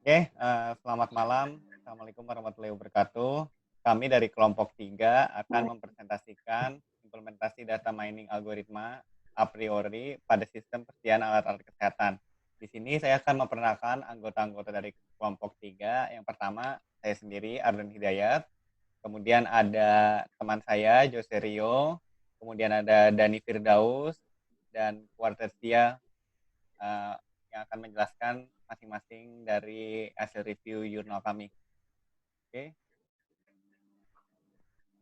Selamat malam. Assalamualaikum warahmatullahi wabarakatuh. Kami dari kelompok 3 akan mempresentasikan implementasi data mining algoritma a priori pada sistem persediaan alat-alat kesehatan. Di sini saya akan memperkenalkan anggota-anggota dari kelompok 3. Yang pertama, saya sendiri, Ardan Hidayat. Kemudian ada teman saya, Jose Rio. Kemudian ada Dani Firdaus dan Kuartesia yang akan menjelaskan masing-masing dari hasil review jurnal kami. Oke.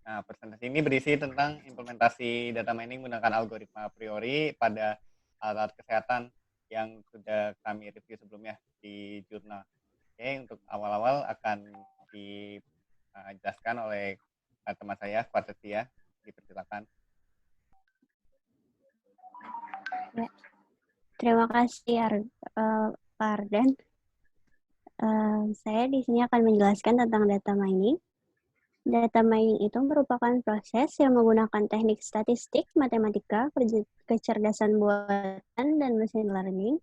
Nah, presentasi ini berisi tentang implementasi data mining menggunakan algoritma a priori pada alat kesehatan yang sudah kami review sebelumnya di jurnal. Oke, untuk awal-awal akan dijelaskan oleh teman saya, Kuartesia. Dipersilakan. Ya, terima kasih Pak Ardan. Saya di sini akan menjelaskan tentang data mining. Data mining itu merupakan proses yang menggunakan teknik statistik, matematika, kecerdasan buatan, dan machine learning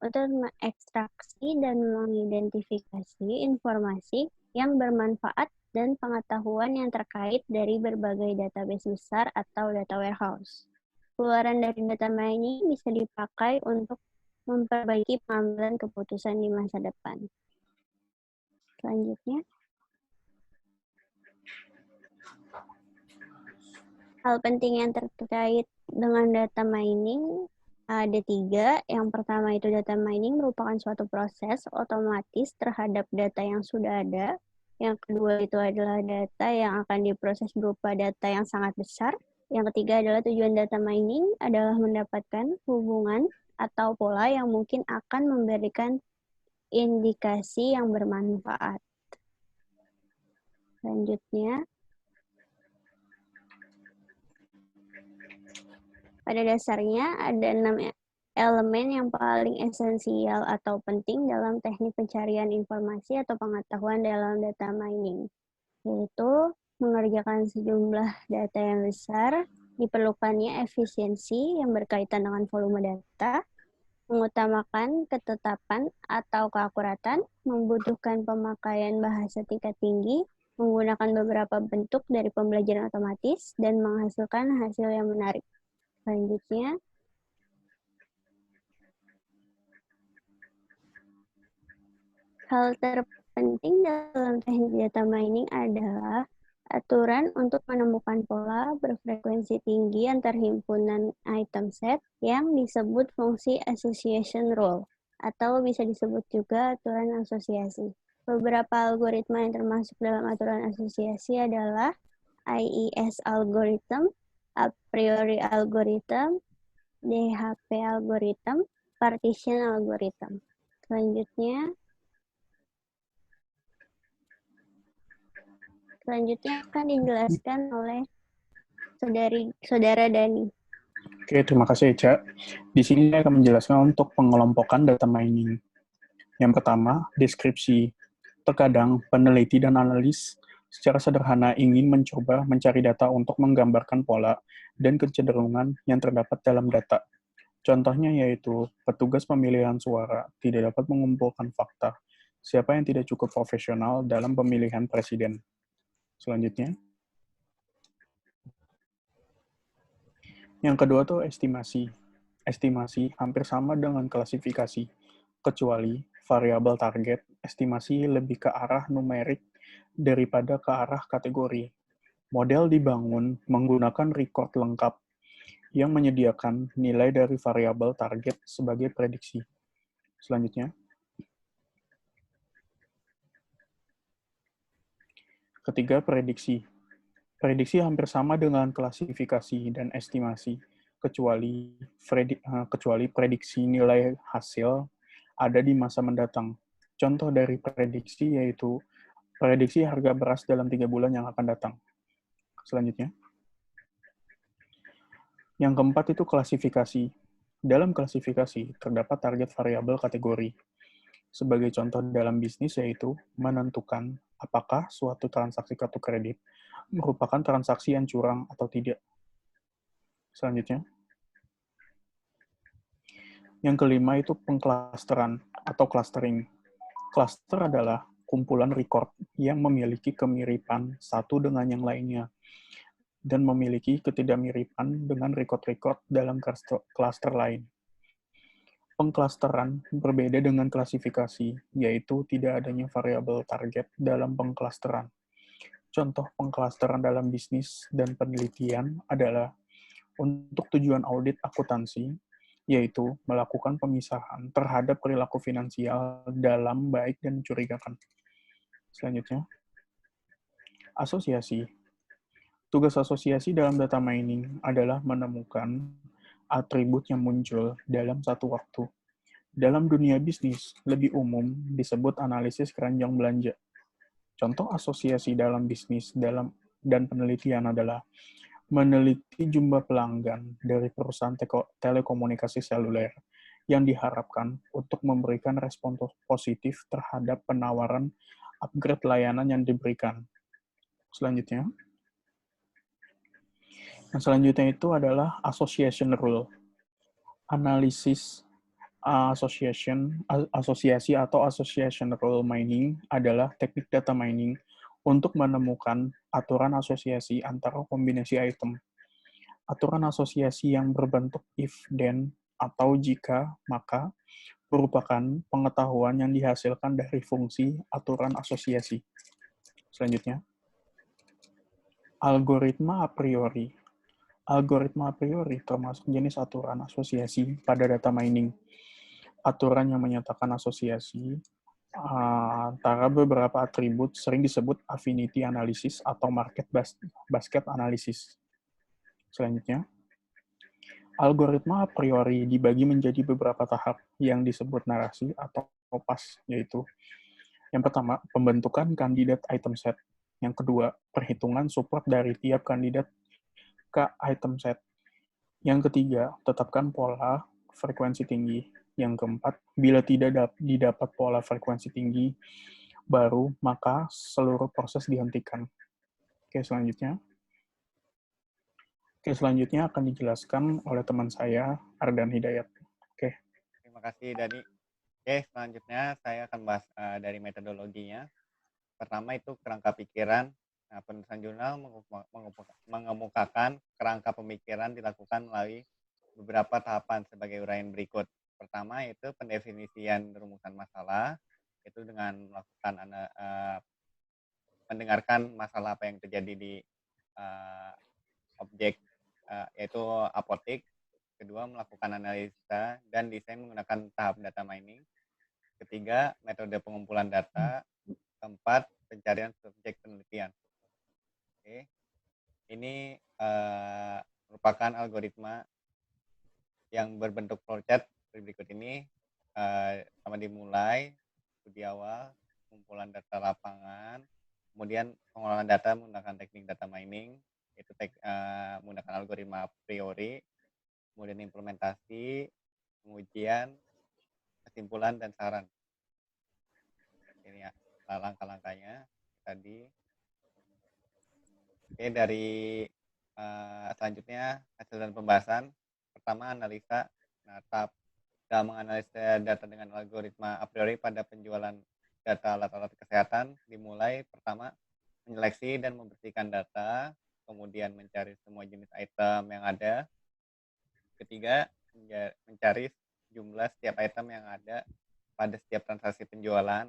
untuk mengekstraksi dan mengidentifikasi informasi yang bermanfaat dan pengetahuan yang terkait dari berbagai database besar atau data warehouse. Keluaran dari data mining bisa dipakai untuk memperbaiki pengambilan keputusan di masa depan. Selanjutnya, hal penting yang terkait dengan data mining ada 3. Yang pertama itu data mining merupakan suatu proses otomatis terhadap data yang sudah ada. Yang kedua itu adalah data yang akan diproses berupa data yang sangat besar. Yang ketiga adalah tujuan data mining adalah mendapatkan hubungan atau pola yang mungkin akan memberikan indikasi yang bermanfaat. Selanjutnya, pada dasarnya ada 6 elemen yang paling esensial atau penting dalam teknik pencarian informasi atau pengetahuan dalam data mining, yaitu mengerjakan sejumlah data yang besar, diperlukannya efisiensi yang berkaitan dengan volume data, mengutamakan ketetapan atau keakuratan, membutuhkan pemakaian bahasa tingkat tinggi, menggunakan beberapa bentuk dari pembelajaran otomatis, dan menghasilkan hasil yang menarik. Selanjutnya, hal terpenting dalam teknik data mining adalah aturan untuk menemukan pola berfrekuensi tinggi antar himpunan item set yang disebut fungsi association rule, atau bisa disebut juga aturan asosiasi. Beberapa algoritma yang termasuk dalam aturan asosiasi adalah IES algorithm, a priori algorithm, DHP algorithm, partition algorithm. Selanjutnya akan dijelaskan oleh Saudara Dani. Oke, terima kasih Eca. Di sini saya akan menjelaskan untuk pengelompokan data mining. Yang pertama, deskripsi. Terkadang peneliti dan analis secara sederhana ingin mencoba mencari data untuk menggambarkan pola dan kecenderungan yang terdapat dalam data. Contohnya yaitu, petugas pemilihan suara tidak dapat mengumpulkan fakta siapa yang tidak cukup profesional dalam pemilihan presiden. Selanjutnya, yang kedua tuh estimasi. Estimasi hampir sama dengan klasifikasi, kecuali variabel target, estimasi lebih ke arah numerik daripada ke arah kategori. Model dibangun menggunakan record lengkap yang menyediakan nilai dari variabel target sebagai prediksi. Selanjutnya, ketiga, prediksi. Prediksi hampir sama dengan klasifikasi dan estimasi, kecuali prediksi nilai hasil ada di masa mendatang. Contoh dari prediksi yaitu prediksi harga beras dalam 3 bulan yang akan datang. Selanjutnya, yang keempat itu klasifikasi. Dalam klasifikasi, terdapat target variabel kategori. Sebagai contoh dalam bisnis yaitu menentukan apakah suatu transaksi kartu kredit merupakan transaksi yang curang atau tidak. Selanjutnya, yang kelima itu pengklasteran atau clustering. Cluster adalah kumpulan record yang memiliki kemiripan satu dengan yang lainnya dan memiliki ketidakmiripan dengan record-record dalam cluster lain. Pengklasteran berbeda dengan klasifikasi, yaitu tidak adanya variabel target dalam pengklasteran. Contoh pengklasteran dalam bisnis dan penelitian adalah untuk tujuan audit akuntansi, yaitu melakukan pemisahan terhadap perilaku finansial dalam baik dan mencurigakan. Selanjutnya, asosiasi. Tugas asosiasi dalam data mining adalah menemukan atribut yang muncul dalam satu waktu. Dalam dunia bisnis, lebih umum disebut analisis keranjang belanja. Contoh asosiasi dalam bisnis dan penelitian adalah meneliti jumlah pelanggan dari perusahaan telekomunikasi seluler yang diharapkan untuk memberikan respon positif terhadap penawaran upgrade layanan yang diberikan. Selanjutnya itu adalah association rule. Analisis asosiasi atau association rule mining adalah teknik data mining untuk menemukan aturan asosiasi antara kombinasi item. Aturan asosiasi yang berbentuk if, then, atau jika, maka merupakan pengetahuan yang dihasilkan dari fungsi aturan asosiasi. Selanjutnya, algoritma a priori. Algoritma a priori termasuk jenis aturan asosiasi pada data mining. Aturan yang menyatakan asosiasi antara beberapa atribut sering disebut affinity analysis atau market basket analysis. Selanjutnya, algoritma a priori dibagi menjadi beberapa tahap yang disebut narasi atau pas, yaitu yang pertama, pembentukan kandidat item set. Yang kedua, perhitungan support dari tiap kandidat ke item set. Yang ketiga, tetapkan pola frekuensi tinggi. Yang keempat, bila tidak didapat pola frekuensi tinggi baru, maka seluruh proses dihentikan. Oke, selanjutnya akan dijelaskan oleh teman saya, Ardan Hidayat. Oke. Terima kasih, Dani. Oke, selanjutnya saya akan bahas dari metodologinya. Pertama itu kerangka pikiran. Nah, penulisan jurnal mengemukakan kerangka pemikiran dilakukan melalui beberapa tahapan sebagai uraian berikut. Pertama yaitu pendefinisian rumusan masalah, itu dengan melakukan mendengarkan masalah apa yang terjadi di objek yaitu apotik. Kedua, melakukan analisa dan desain menggunakan tahap data mining. Ketiga, metode pengumpulan data. Keempat, pencarian subjek penelitian. Oke. Ini merupakan algoritma yang berbentuk flowchart berikut ini. Sama dimulai studi awal, pengumpulan data lapangan, kemudian pengolahan data menggunakan teknik data mining, yaitu menggunakan algoritma a priori, kemudian implementasi, pengujian, kesimpulan, dan saran. Ini ya langkah-langkahnya tadi. Oke, dari selanjutnya hasil dan pembahasan. Pertama, analisa. Nah, tahap dalam menganalisa data dengan algoritma a priori pada penjualan data alat-alat kesehatan dimulai pertama menyeleksi dan membersihkan data, kemudian mencari semua jenis item yang ada. Ketiga, mencari jumlah setiap item yang ada pada setiap transaksi penjualan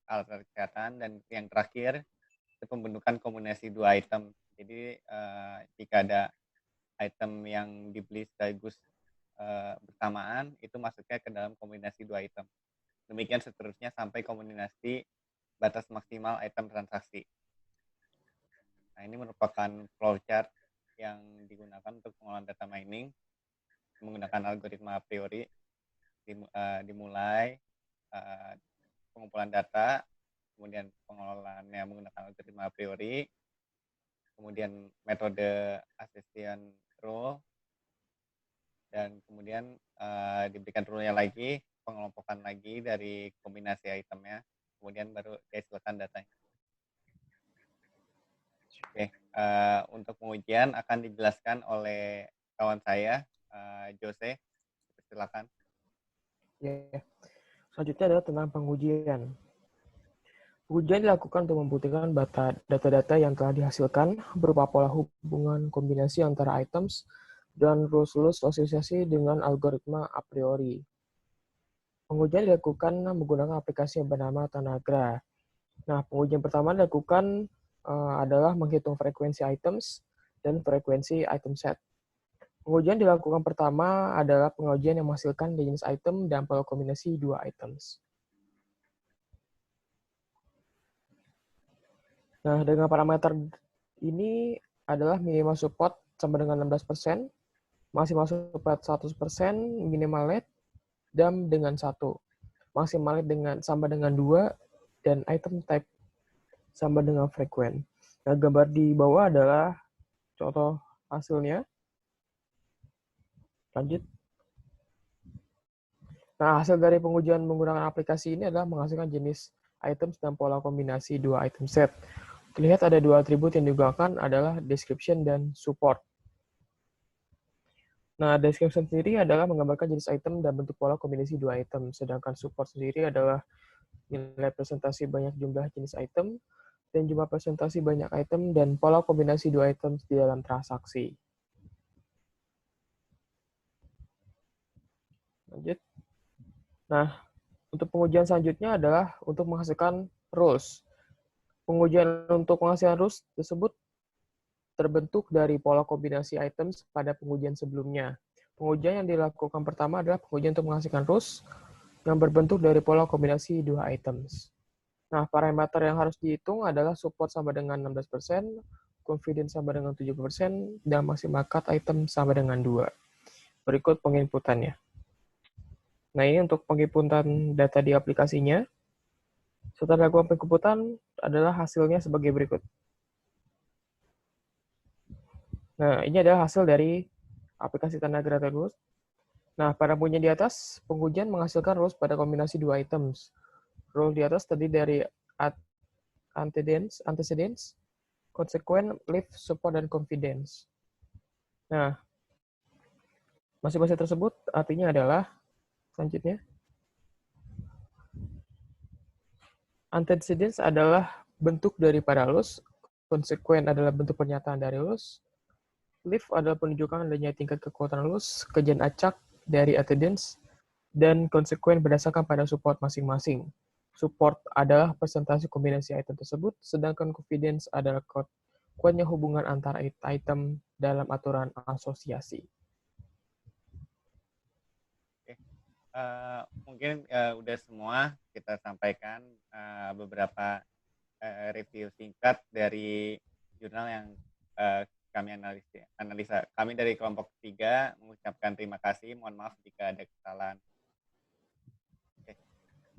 alat kesehatan, dan yang terakhir itu pembentukan kombinasi dua item. Jadi jika ada item yang dibeli sekaligus bersamaan, itu masuknya ke dalam kombinasi dua item. Demikian seterusnya sampai kombinasi batas maksimal item transaksi. Nah, ini merupakan flowchart yang digunakan untuk pengolahan data mining menggunakan algoritma a priori. Dimulai pengumpulan data, kemudian pengolahannya menggunakan algoritma a priori, kemudian metode association rule, dan kemudian diberikan rule-nya lagi, pengelompokan lagi dari kombinasi itemnya, kemudian baru dihasilkan datanya. Oke, untuk pengujian akan dijelaskan oleh kawan saya, Jose. Silakan. Ya. Selanjutnya adalah tentang pengujian. Pengujian dilakukan untuk membuktikan data-data yang telah dihasilkan berupa pola hubungan kombinasi antara items dan rules-rules asosiasi dengan algoritma a priori. Pengujian dilakukan menggunakan aplikasi yang bernama Tanagra. Nah, pengujian pertama dilakukan adalah menghitung frekuensi items dan frekuensi item set. Pengujian dilakukan pertama adalah pengujian yang menghasilkan jenis item dan pola kombinasi dua items. Nah, dengan parameter ini adalah minimal support sama dengan 16%, maksimal support 100%, minimal LED, dan dengan 1. Maksimal LED sama dengan 2, dan item type sama dengan frequent. Nah, gambar di bawah adalah contoh hasilnya. Lanjut. Nah, hasil dari pengujian menggunakan aplikasi ini adalah menghasilkan jenis items dan pola kombinasi dua item set. Terlihat ada dua atribut yang digunakan adalah description dan support. Nah, description sendiri adalah menggambarkan jenis item dan bentuk pola kombinasi dua item, sedangkan support sendiri adalah nilai presentasi banyak jumlah jenis item dan jumlah presentasi banyak item dan pola kombinasi dua item di dalam transaksi. Lanjut. Nah, untuk pengujian selanjutnya adalah untuk menghasilkan rules. Pengujian untuk penghasil rules tersebut terbentuk dari pola kombinasi items pada pengujian sebelumnya. Pengujian yang dilakukan pertama adalah pengujian untuk menghasilkan rules yang berbentuk dari pola kombinasi dua items. Nah, parameter yang harus dihitung adalah support sama dengan 16%, confidence sama dengan 70%, dan maksimal cut item sama dengan 2. Berikut penginputannya. Nah, ini untuk penginputan data di aplikasinya. Setelah dilakukan penginputan adalah hasilnya sebagai berikut. Nah, ini adalah hasil dari aplikasi Tanagra Rules. Nah, pada pengujian di atas, pengujian menghasilkan rules pada kombinasi dua items. Rule di atas tadi dari antecedents, consequent, leaf, support, dan confidence. Nah, masing-masing tersebut artinya adalah, selanjutnya, antecedents adalah bentuk daripada rules, consequent adalah bentuk pernyataan dari rules, leaf adalah penunjukan adanya tingkat kekuatan rules, kejadian acak dari attendance, dan konsekuen berdasarkan pada support masing-masing. Support adalah presentasi kombinasi item tersebut, sedangkan confidence adalah kuatnya hubungan antara item dalam aturan asosiasi. Oke. Mungkin udah semua kita sampaikan beberapa review singkat dari jurnal yang kami analisa. Kami dari kelompok 3 mengucapkan terima kasih. Mohon maaf jika ada kesalahan.